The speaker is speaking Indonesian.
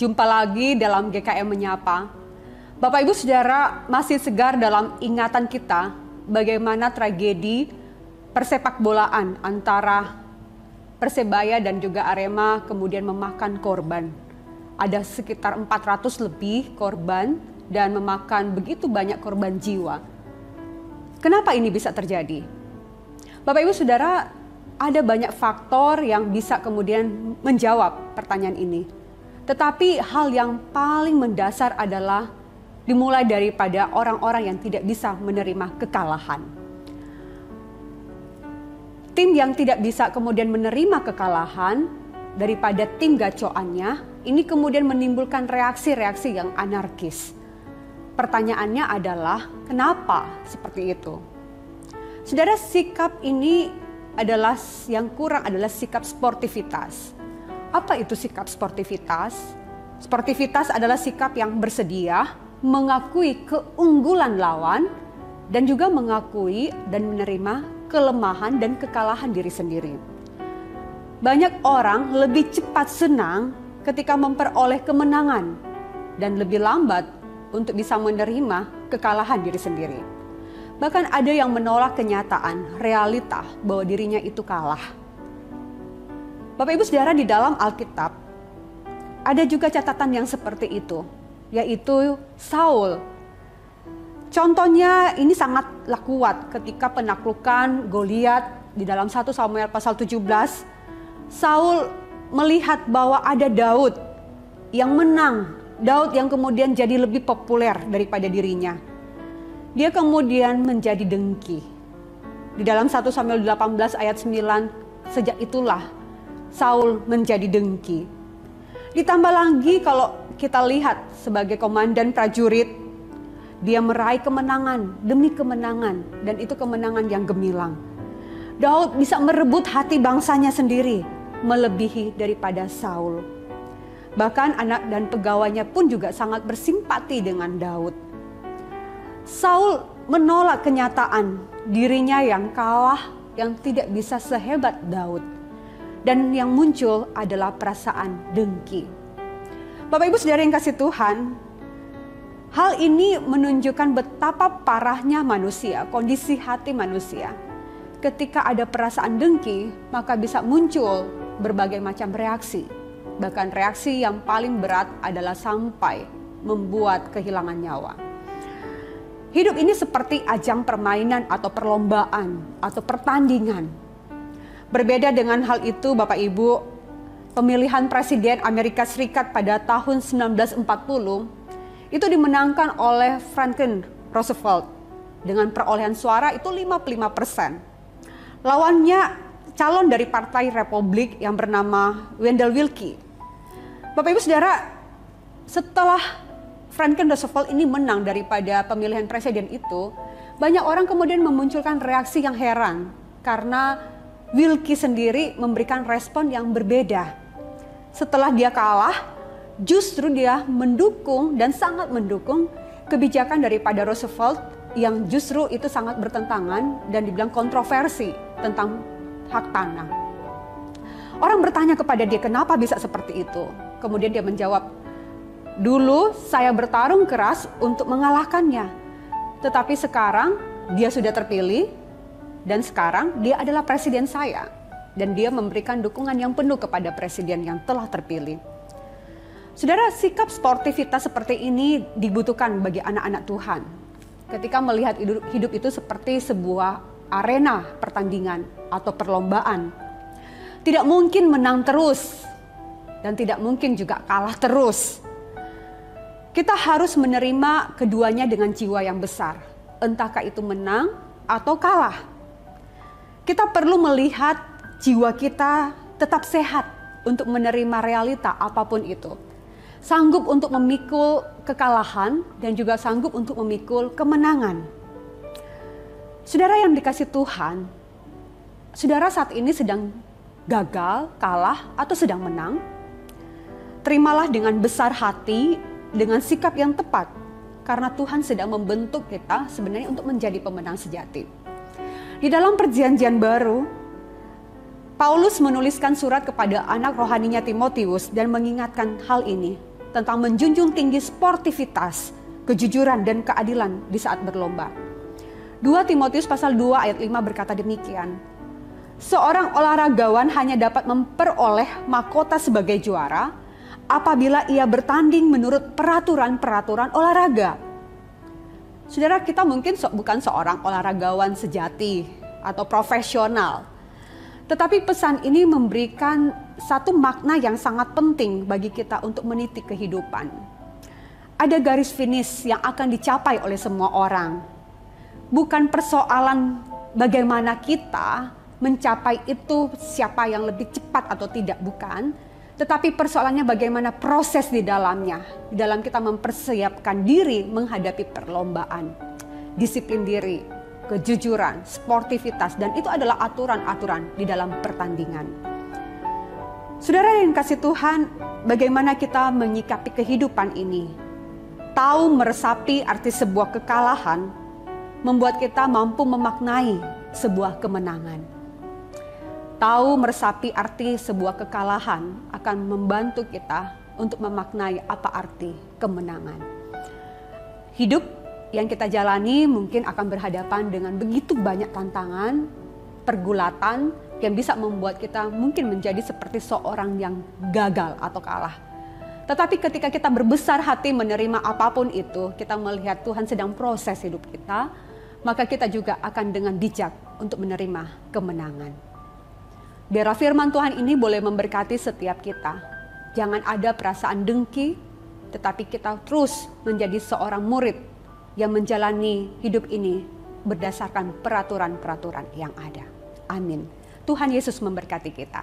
Jumpa lagi dalam GKM Menyapa. Bapak Ibu Saudara, masih segar dalam ingatan kita bagaimana tragedi persepak bolaan antara Persebaya dan juga Arema kemudian memakan korban. Ada sekitar 400 lebih korban dan memakan begitu banyak korban jiwa. Kenapa ini bisa terjadi? Bapak Ibu Saudara, ada banyak faktor yang bisa kemudian menjawab pertanyaan ini. Tetapi hal yang paling mendasar adalah dimulai daripada orang-orang yang tidak bisa menerima kekalahan. Tim yang tidak bisa kemudian menerima kekalahan daripada tim gacoannya, ini kemudian menimbulkan reaksi-reaksi yang anarkis. Pertanyaannya adalah, kenapa seperti itu? Saudara, sikap ini adalah yang kurang adalah sikap sportivitas. Apa itu sikap sportivitas? Sportivitas adalah sikap yang bersedia mengakui keunggulan lawan dan juga mengakui dan menerima kelemahan dan kekalahan diri sendiri. Banyak orang lebih cepat senang ketika memperoleh kemenangan dan lebih lambat untuk bisa menerima kekalahan diri sendiri. Bahkan ada yang menolak kenyataan, realita bahwa dirinya itu kalah. Bapak Ibu Saudara, di dalam Alkitab ada juga catatan yang seperti itu, yaitu Saul. Contohnya ini sangatlah kuat ketika penaklukan Goliat di dalam 1 Samuel pasal 17. Saul melihat bahwa ada Daud yang menang, Daud yang kemudian jadi lebih populer daripada dirinya. Dia kemudian menjadi dengki. Di dalam 1 Samuel 18 ayat 9, sejak itulah Saul menjadi dengki. Ditambah lagi kalau kita lihat sebagai komandan prajurit, dia meraih kemenangan demi kemenangan, dan itu kemenangan yang gemilang. Daud bisa merebut hati bangsanya sendiri, melebihi daripada Saul. Bahkan anak dan pegawainya pun juga sangat bersimpati dengan Daud. Saul menolak kenyataan dirinya yang kalah, yang tidak bisa sehebat Daud. Dan yang muncul adalah perasaan dengki. Bapak Ibu Saudara yang kasih Tuhan, hal ini menunjukkan betapa parahnya manusia, kondisi hati manusia. Ketika ada perasaan dengki, maka bisa muncul berbagai macam reaksi. Bahkan reaksi yang paling berat adalah sampai membuat kehilangan nyawa. Hidup ini seperti ajang permainan atau perlombaan atau pertandingan. Berbeda dengan hal itu Bapak Ibu, pemilihan Presiden Amerika Serikat pada tahun 1940 itu dimenangkan oleh Franklin Roosevelt dengan perolehan suara itu 55%. Lawannya calon dari Partai Republik yang bernama Wendell Willkie. Bapak Ibu Saudara, setelah Franklin Roosevelt ini menang daripada pemilihan presiden itu, banyak orang kemudian memunculkan reaksi yang heran karena Willkie sendiri memberikan respon yang berbeda. Setelah dia kalah, justru dia mendukung dan sangat mendukung kebijakan daripada Roosevelt yang justru itu sangat bertentangan dan dibilang kontroversi tentang hak tanah. Orang bertanya kepada dia, kenapa bisa seperti itu? Kemudian dia menjawab, dulu saya bertarung keras untuk mengalahkannya, tetapi sekarang dia sudah terpilih. Dan sekarang dia adalah presiden saya. Dan dia memberikan dukungan yang penuh kepada presiden yang telah terpilih. Saudara, sikap sportivitas seperti ini dibutuhkan bagi anak-anak Tuhan. Ketika melihat hidup itu seperti sebuah arena pertandingan atau perlombaan. Tidak mungkin menang terus. Dan tidak mungkin juga kalah terus. Kita harus menerima keduanya dengan jiwa yang besar. Entahkah itu menang atau kalah. Kita perlu melihat jiwa kita tetap sehat untuk menerima realita apapun itu. Sanggup untuk memikul kekalahan dan juga sanggup untuk memikul kemenangan. Saudara yang dikasih Tuhan, saudara saat ini sedang gagal, kalah, atau sedang menang. Terimalah dengan besar hati, dengan sikap yang tepat. Karena Tuhan sedang membentuk kita sebenarnya untuk menjadi pemenang sejati. Di dalam perjanjian baru, Paulus menuliskan surat kepada anak rohaninya Timotius dan mengingatkan hal ini. tentang menjunjung tinggi sportivitas, kejujuran dan keadilan di saat berlomba. 2 Timotius pasal 2 ayat 5 berkata demikian. Seorang olahragawan hanya dapat memperoleh mahkota sebagai juara apabila ia bertanding menurut peraturan-peraturan olahraga. Saudara, kita mungkin bukan seorang olahragawan sejati atau profesional. Tetapi pesan ini memberikan satu makna yang sangat penting bagi kita untuk meniti kehidupan. Ada garis finish yang akan dicapai oleh semua orang. Bukan persoalan bagaimana kita mencapai itu, siapa yang lebih cepat atau tidak, bukan. Tetapi persoalannya bagaimana proses di dalamnya. Di dalam kita mempersiapkan diri menghadapi perlombaan. Disiplin diri, kejujuran, sportivitas, dan itu adalah aturan-aturan di dalam pertandingan. Saudara yang kasih Tuhan, bagaimana kita menyikapi kehidupan ini? Tahu meresapi arti sebuah kekalahan, membuat kita mampu memaknai sebuah kemenangan. Tahu meresapi arti sebuah kekalahan akan membantu kita untuk memaknai apa arti kemenangan. Hidup yang kita jalani mungkin akan berhadapan dengan begitu banyak tantangan, pergulatan yang bisa membuat kita mungkin menjadi seperti seorang yang gagal atau kalah. Tetapi ketika kita berbesar hati menerima apapun itu, kita melihat Tuhan sedang proses hidup kita, maka kita juga akan dengan bijak untuk menerima kemenangan. Biarlah firman Tuhan ini boleh memberkati setiap kita. Jangan ada perasaan dengki, tetapi kita terus menjadi seorang murid yang menjalani hidup ini berdasarkan peraturan-peraturan yang ada. Amin. Tuhan Yesus memberkati kita.